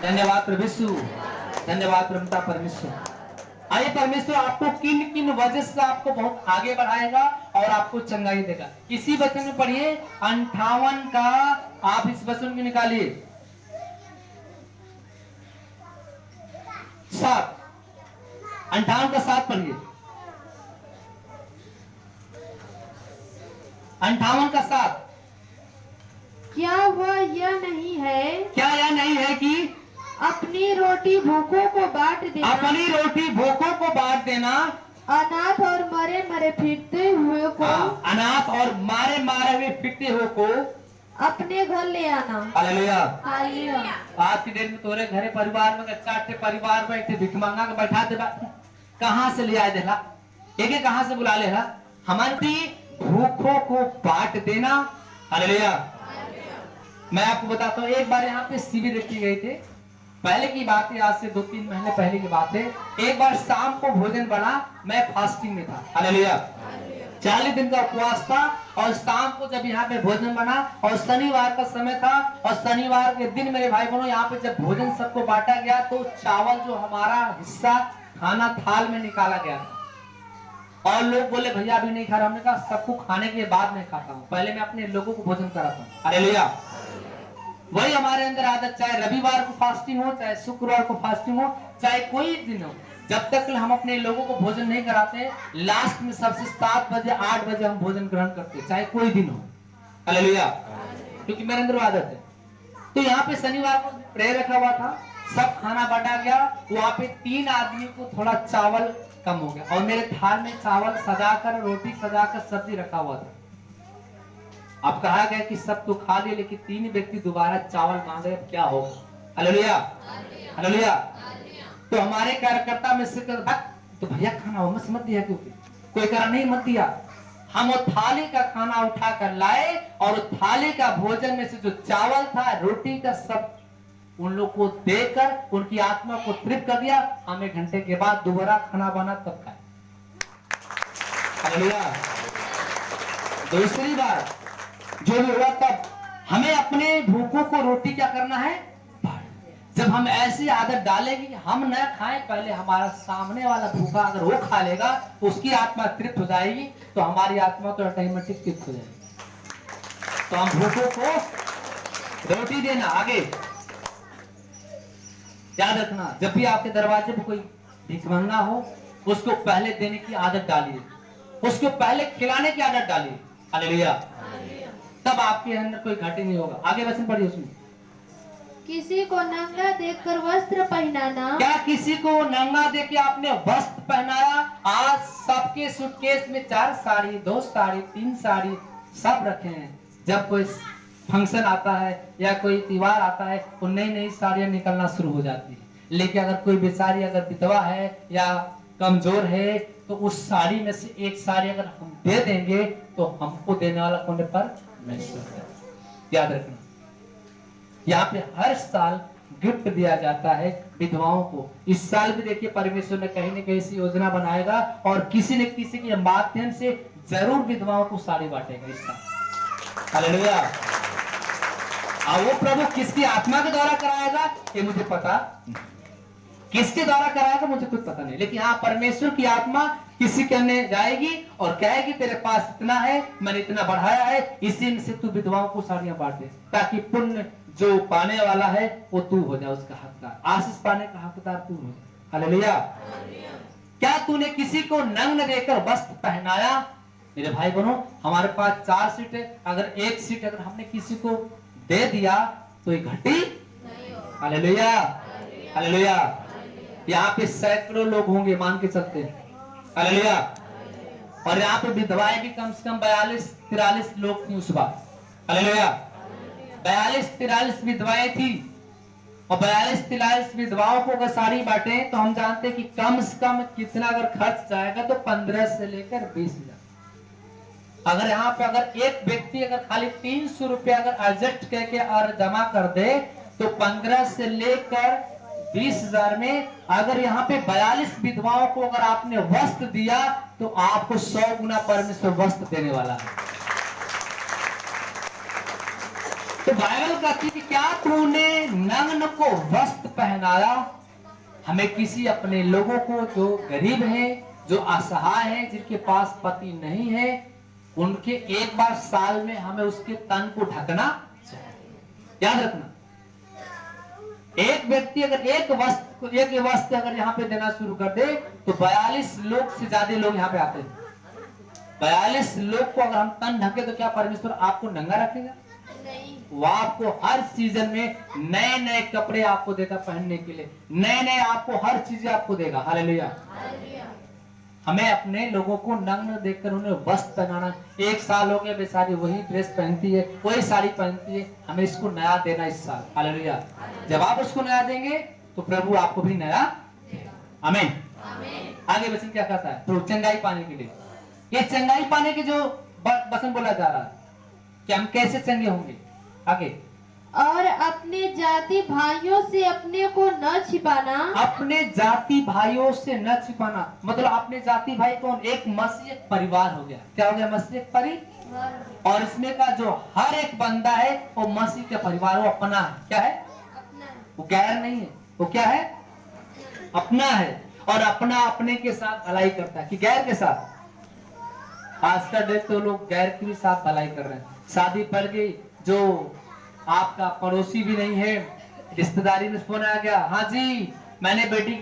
धन्यवाद प्रभु, धन्यवाद प्रभुता परमेश्वर। आइए परमेश्वर आपको किन किन वजह से आपको बहुत आगे बढ़ाएगा और आपको चंगाई देगा। इसी वचन में पढ़िए 58 का, आप इस वचन को निकालिए 7, 58 का 7 पढ़िए, 58 का 7। क्या वह यह नहीं है, क्या यह नहीं है कि अपनी रोटी भूखों को बांट देना, अपनी रोटी भूखों को बांट देना, अनाथ और मरे मरे फिरते हुए को, अनाथ और मारे मारे हुए फिरते हुए को अपने घर ले आना। हालेलुया। हालेलुया। आज की डेट में तोरे घरे परिवार में 4 परिवार में एक भिख मांगा के बैठा दे, कहां से ले आए देला, एक कहां से बुला लेला। हमारी भूखों को बांट देना। हालेलुया। मैं आपको बताता हूँ, एक बार यहाँ पे शिविर रखी गई थी, पहले की बात है, आज से 2-3 महीने पहले की बात है। एक बार शाम को भोजन बना, मैं फास्टिंग में था। हालेलुया। 40 दिन का उपवास था और शाम को जब यहाँ पे भोजन बना और शनिवार का समय था और शनिवार के दिन मेरे भाई बहनों यहाँ पे जब भोजन सबको बांटा गया तो चावल जो हमारा हिस्सा खाना थाल में निकाला गया था और लोग बोले भैया अभी नहीं खा रहा। हमने कहा सबको खाने के बाद में खाता हूँ, पहले मैं अपने लोगों को भोजन कराता हूँ। हालेलुया। वही हमारे अंदर आदत, चाहे रविवार को फास्टिंग हो, चाहे शुक्रवार को फास्टिंग हो, चाहे कोई दिन हो, जब तक हम अपने लोगों को भोजन नहीं कराते, लास्ट में सबसे 7 बजे 8 बजे हम भोजन ग्रहण करते, चाहे कोई दिन हो। हालेलुया। क्योंकि मेरे अंदर आदत है। तो यहाँ पे शनिवार को प्रेयर रखा हुआ था, सब खाना बांटा गया। वहां पे 3 आदमी को थोड़ा चावल कम हो गया और मेरे थाल में चावल सजाकर, रोटी सजाकर, सब्जी रखा हुआ था। अब कहा गया कि सब तो खा लिए, लेकिन 3 व्यक्ति दोबारा चावल मांग रहे, क्या होगा। हालेलुया। हालेलुया। तो हमारे कार्यकर्ता में से तो भैया खाना हो मत दिया, क्योंकि कोई करा नहीं मत दिया। हम वो थाली का खाना उठा कर लाए और थाली का भोजन में से जो चावल था, रोटी का, सब उन लोग को देकर उनकी आत्मा को तृप्त कर दिया। हम 1 घंटे के बाद दोबारा खाना बना तब खाए। हालेलुया। दूसरी बार जो भी हुआ तब हमें अपने भूखों को रोटी क्या करना है, जब हम ऐसी आदत डालेंगे कि हम न खाएं, पहले हमारा सामने वाला भूखा अगर वो खा लेगा उसकी आत्मा तृप्त हो जाएगी, तो हमारी आत्मा तो ऑटोमेटिक तृप्त हो जाएगी। तो हम भूखों को रोटी देना। आगे याद रखना, जब भी आपके दरवाजे पर कोई भिखमंगा हो, उसको पहले देने की आदत डालिए, उसको पहले खिलाने की आदत डालिए। हालेलुया। तब आपके अंदर कोई घाटी नहीं होगा। आगे वचन पढ़िए उसमें। किसी को नंगा देखकर वस्त्र पहनाना। क्या किसी को नंगा देख के आपने वस्त्र पहनाया? आज सबके सूटकेस में 4 साड़ी, 2 साड़ी, 3 साड़ी सब रखे हैं। जब कोई फंक्शन आता है या कोई त्योहार आता है, वो नई नई साड़ियां निकलना शुरू हो जाती है। लेकिन अगर कोई बेचारी अगर विधवा है या कमजोर है, तो उस साड़ी में से एक साड़ी अगर हम दे देंगे तो हमको देने वाला कौन पर? याद रखना, यहाँ पे हर साल गिफ्ट दिया जाता है विधवाओं को। इस साल भी देखिए परमेश्वर ने कहीं न कहीं ऐसी योजना बनाएगा और किसी न किसी के माध्यम से जरूर विधवाओं को साड़ी बांटेगा इस साल। हालेलुया। और वो प्रभु किसकी आत्मा के द्वारा कराएगा ये मुझे पता, किसके द्वारा कराएगा मुझे कुछ पता नहीं, लेकिन हाँ परमेश्वर की आत्मा किसी करने जाएगी और कहेगी तेरे पास इतना है, मैंने इतना बढ़ाया है, इसी में से तू विधवाओं को साड़ियां बांट दे, ताकि पुण्य जो पाने वाला है वो तू हो जाए, उसका हकदार, आशीष पाने का हकदार तू हो जाए। हालेलुया। क्या तूने किसी को नग्न देकर वस्त्र पहनाया? मेरे भाई बहनों, हमारे पास 4 सीट है, अगर 1 सीट अगर हमने किसी को दे दिया तो ये घटी। हालेलुया। हालेलुया। यहाँ पे सैकड़ों लोग होंगे, मान के चलते हैं। हालेलुया। और यहाँ पे विधवाएं भी कम से कम 42-43 लोग थी उस बार। हालेलुया। 42-43 विधवाएं थी और 42-43 विधवाओं को अगर साड़ी बांटे तो हम जानते हैं कि कम से कम कितना अगर खर्च जाएगा तो 15 से लेकर 20,000। अगर यहाँ पे अगर एक व्यक्ति अगर खाली 300 रुपया अगर एडजस्ट करके और जमा कर दे तो 15 से लेकर 20,000 में अगर यहाँ पे 42 विधवाओं को अगर आपने वस्त्र दिया तो आपको 100 गुना परमेश्वर वस्त्र देने वाला है। तो बाइबल कहती है कि क्या तूने नग्न को वस्त्र पहनाया। हमें किसी अपने लोगों को जो गरीब है, जो असहाय है, जिनके पास पति नहीं है, उनके एक बार साल में हमें उसके तन को ढकना चाहिए। याद रखना, एक व्यक्ति अगर एक वस्त्र अगर यहाँ पे देना शुरू कर दे तो 42 लोग से ज्यादा लोग यहाँ पे आते हैं। 42 लोग को अगर हम तन ढके तो क्या परमेश्वर आपको नंगा रखेगा? नहीं। वो आपको हर सीजन में नए नए कपड़े आपको देगा पहनने के लिए, नए नए आपको हर चीजें आपको देगा। हालेलुया। हमें अपने लोगों को नग्न देखकर उन्हें वस्त्र पहनाना। एक साल हो गया बेचारी वही ड्रेस पहनती है, वही साड़ी पहनती है, हमें इसको नया देना इस साल। हालेलुया। जब आप उसको नया देंगे तो प्रभु आपको भी नया। आमीन। आगे वचन क्या कहता है? तो चंगाई पाने के लिए, ये चंगाई पाने के जो वचन बोला जा रहा है कि हम कैसे चंगे होंगे। आगे, और अपने जाति भाइयों से अपने को न छिपाना। अपने जाति भाइयों से न छिपाना मतलब अपने जाति भाई कौन? एक मसीह एक परिवार हो गया। क्या हो गया? मसीह एक परिवार। और इसमें का जो हर एक बंदा है वो मसीह के परिवार, वो अपना है। क्या है? अपना। वो गैर नहीं है, वो क्या है? अपना है। और अपना अपने के साथ भलाई करता है कि गैर के साथ। आजकल देख तो लोग गैर के भी साथ भलाई कर रहे हैं। शादी पड़ गई, जो आपका पड़ोसी भी नहीं है, रिश्तेदारी में फोन आ गया, हाँ जी मैंने बेटी की